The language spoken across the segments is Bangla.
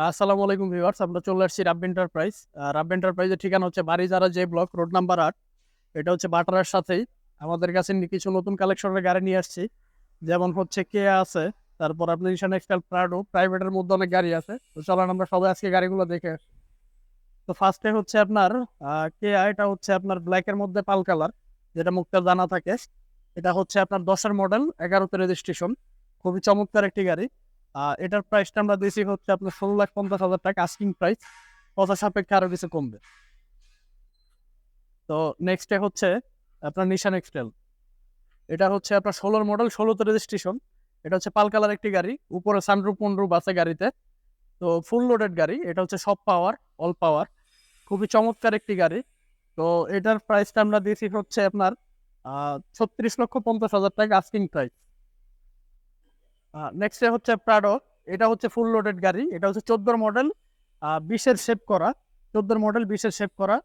আসসালামু আলাইকুম ভিউয়ার্স, আমরা চলে আসছি রাব্বি এন্টারপ্রাইজ। রাব্বি এন্টারপ্রাইজের ঠিকানা হচ্ছে বারিজারা যে ব্লক, রোড নাম্বার 8। এটা হচ্ছে বাটারার সাথেই। আমাদের কাছে কিছু নতুন কালেকশনের গাড়ি নিয়ে আসছি, যেমন হচ্ছে কেয়া আছে, তারপর আপনার ঈশান এক্সটাইল, প্রাডো, প্রাইভেটের মধ্যে অনেক গাড়ি আছে। তো চলেন আমরা সবাই আজকে গাড়িগুলো দেখে আসি। তো ফার্স্টে হচ্ছে আপনার কেয়া। এটা হচ্ছে আপনার ব্ল্যাকের মধ্যে পাল কালার, যেটা মুখটা জানা থাকে। এটা হচ্ছে আপনার 10-এর মডেল, 11তে রেজিস্ট্রেশন। খুবই চমৎকার একটি গাড়ি। এটার প্রাইসটা আমরা দিয়েছি হচ্ছে আপনার 16,50,000 টাকা আস্কিং প্রাইস। কথা সাপেক্ষে আরো কিছু কমবে। তো নেক্সটে হচ্ছে আপনার নিশান এক্সটেল। এটা হচ্ছে আপনার 16-র মডেল, 16তে রেজিস্ট্রেশন। এটা হচ্ছে পাল কালার একটি গাড়ি, উপরে সানরুফ মনরুফ আছে গাড়িতে। তো ফুল লোডেড গাড়ি, এটা হচ্ছে সব পাওয়ার, অল পাওয়ার। খুবই চমৎকার একটি গাড়ি। তো এটার প্রাইসটা আমরা দিয়েছি হচ্ছে আপনার 36,50,000 টাকা আস্কিং প্রাইস। নেক্সট হচ্ছে প্রাডো। এটা হচ্ছে ফুল লোডেড গাড়ি, এটা হচ্ছে 14-র মডেল, 20-এর শেপ করা। 14-র মডেল, 20-এর শেপ করা।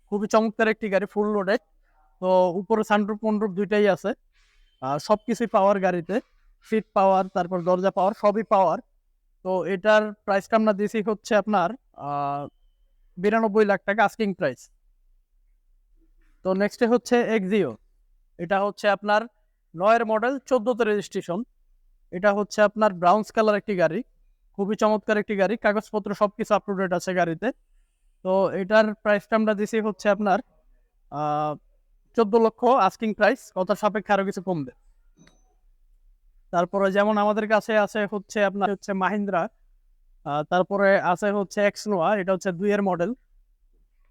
খুবই চমৎকার একটি গাড়ি, ফুল লোডেড। তো উপরে সানরুফ মনরুফ দুইটাই আছে। সবকিছুই পাওয়ার গাড়িতে। সিট পাওয়ার, তারপর দরজা পাওয়ার, সবই পাওয়ার। তো এটার প্রাইসটা আমরা দিয়েছি হচ্ছে আপনার 92 লাখ টাকা আস্কিং প্রাইস। তো নেক্সটে হচ্ছে এক্সিও। এটা হচ্ছে আপনার 9-এর মডেল, 14তে রেজিস্ট্রেশন। এটা হচ্ছে আপনার ব্রাউন্স কালার একটি গাড়ি। খুবই চমৎকার একটি গাড়ি, কাগজপত্র সবকিছু আপ টু ডেট আছে গাড়িতে। তো এটার প্রাইসটা আমরা দিছি হচ্ছে আপনার 14 লক্ষ আস্কিং প্রাইস। কথার সাপেক্ষে আরো কিছু কমবে। তারপরে যেমন আমাদের কাছে আছে হচ্ছে আপনার হচ্ছে মাহিন্দ্রা। তারপরে আছে হচ্ছে এক্সনোয়া, এটা হচ্ছে 2-এর মডেল।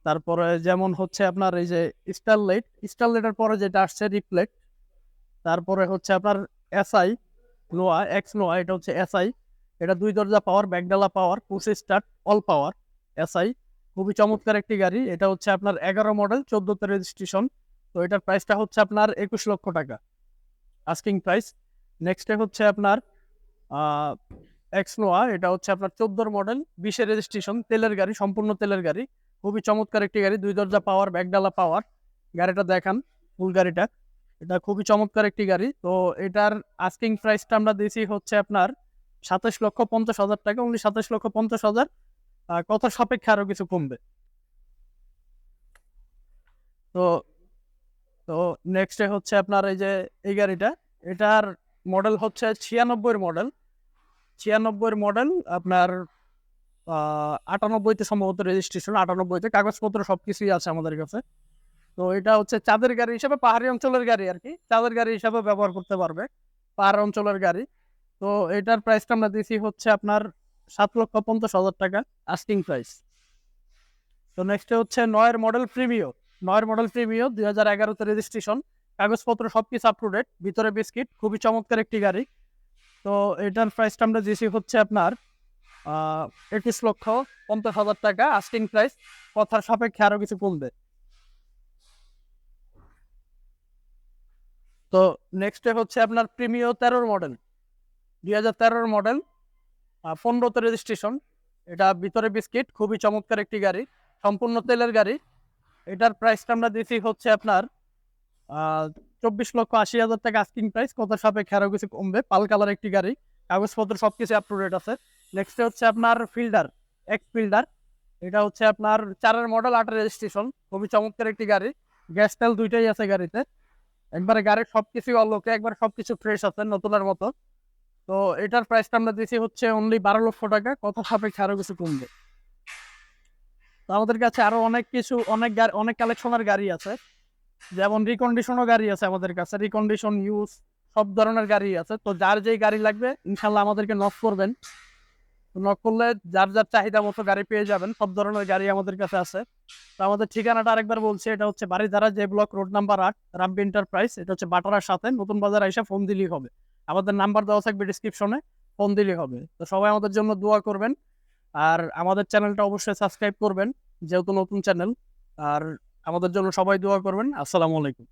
তারপরে যেমন হচ্ছে আপনার এই যে স্টারলাইট। স্টারলাইটের পরে যেটা আসছে রিপ্লেট। তারপরে হচ্ছে আপনার এসআই নোয়া, এক্স নোয়া, এটা হচ্ছে এসআই। এটা 2 দরজা পাওয়ার, ব্যাকডালা power, push start, all power. SI খুবই চমৎকার একটি গাড়ি। এটা হচ্ছে আপনার 11 মডেল, 14তে রেজিস্ট্রেশন। তো এটার প্রাইসটা হচ্ছে আপনার 21 লক্ষ টাকা আস্কিং প্রাইস। নেক্সটে হচ্ছে আপনার এক্স নোয়া। এটা হচ্ছে আপনার 14-র মডেল, 20-এর রেজিস্ট্রেশন, তেলের গাড়ি, সম্পূর্ণ তেলের গাড়ি। খুবই চমৎকার একটি গাড়ি, 2 দরজা পাওয়ার, ব্যাকডালা পাওয়ার। গাড়িটা দেখান, ফুল গাড়িটা। এটা খুবই চমৎকার একটি গাড়ি। তো এটার আস্কিং প্রাইসটা আমরা দিয়েছি হচ্ছে আপনার 27,50,000 টাকা, অনলি 27,50,000। কথার সাপেক্ষে আরো কিছু কমবে। তো তো নেক্সটে হচ্ছে আপনার এই যে এই গাড়িটা। এটার মডেল হচ্ছে 96-এর মডেল। 96-এর মডেল আপনার 98-তে সম্ভবত রেজিস্ট্রেশন, 98-তে কাগজপত্র সবকিছুই আছে আমাদের কাছে। তো এটা হচ্ছে চাঁদের গাড়ি হিসাবে, পাহাড়ি অঞ্চলের গাড়ি আর কি, চাঁদের গাড়ি হিসাবে ব্যবহার করতে পারবে, পাহাড় অঞ্চলের গাড়ি। তো এটার প্রাইসটা আমরা দিয়েছি হচ্ছে আপনার 7,50,000 টাকা আস্কিং প্রাইস। তো নেক্সট হচ্ছে 9-এর মডেল প্রিমিও। 9-এর মডেল প্রিমিও, 2011-তে রেজিস্ট্রেশন। কাগজপত্র সবকিছু আপ টু ডেট, ভিতরে বিস্কিট। খুবই চমৎকার একটি গাড়ি। তো এটার প্রাইসটা আমরা দিয়েছি হচ্ছে আপনার 21,50,000 টাকা আস্কিং প্রাইস। কথার সাপেক্ষে আরো কিছু কমবে। তো নেক্সটে হচ্ছে আপনার প্রিমিও 13-র মডেল, 2013-র মডেল, 15তে রেজিস্ট্রেশন। এটা ভিতরে বিস্কিট, খুবই চমৎকার একটি গাড়ি, সম্পূর্ণ তেলের গাড়ি। এটার প্রাইসটা আমরা দিচ্ছি হচ্ছে আপনার 24,80,000 টাকা আস্কিং প্রাইস। কথার সাপেক্ষে আরো কিছু কমবে। পাল কালার একটি গাড়ি, কাগজপত্র সবকিছু আপ টু ডেট আছে। নেক্সট হচ্ছে আপনার ফিল্ডার, এক্স ফিল্ডার। এটা হচ্ছে আপনার 4-এর মডেল, 8-এর রেজিস্ট্রেশন। খুবই চমৎকার একটি গাড়ি, গ্যাস তেল দুইটাই আছে গাড়িতে। একবারে গাড়ির সবকিছু অলোকে, একবার সবকিছু ফ্রেশ আছে, নতুনের মতো। তো এটার প্রাইসটা আমরা দিচ্ছি হচ্ছে অনলি 12 লক্ষ টাকা। কথা সাপেক্ষে আরো কিছু কমবে। তো আমাদের কাছে আরো অনেক কিছু, অনেক গাড়ি, অনেক কালেকশনের গাড়ি আছে। যেমন রিকন্ডিশনও গাড়ি আছে আমাদের কাছে, রিকন্ডিশন ইউজ সব ধরনের গাড়ি আছে। তো যার যেই গাড়ি লাগবে ইনশাল্লাহ আমাদেরকে নক করবেন। নক করলে যার যার চাহিদা মতো গাড়ি পেয়ে যাবেন। সব ধরনের গাড়ি আমাদের কাছে আছে। তো আমাদের ঠিকানাটা আরেকবার বলছি, এটা হচ্ছে বারিধারা যে ব্লক, রোড নাম্বার 8, রাব্বি এন্টারপ্রাইজ। এটা হচ্ছে বাটারার সাথে, নতুন বাজার আইসা ফোন দিলেই হবে। আমাদের নাম্বার দেওয়া থাকবে ডিসক্রিপশনে, ফোন দিলেই হবে। তো সবাই আমাদের জন্য দোয়া করবেন। আর আমাদের চ্যানেলটা অবশ্যই সাবস্ক্রাইব করবেন, যেহেতু নতুন চ্যানেল। আর আমাদের জন্য সবাই দোয়া করবেন। আসসালামু আলাইকুম।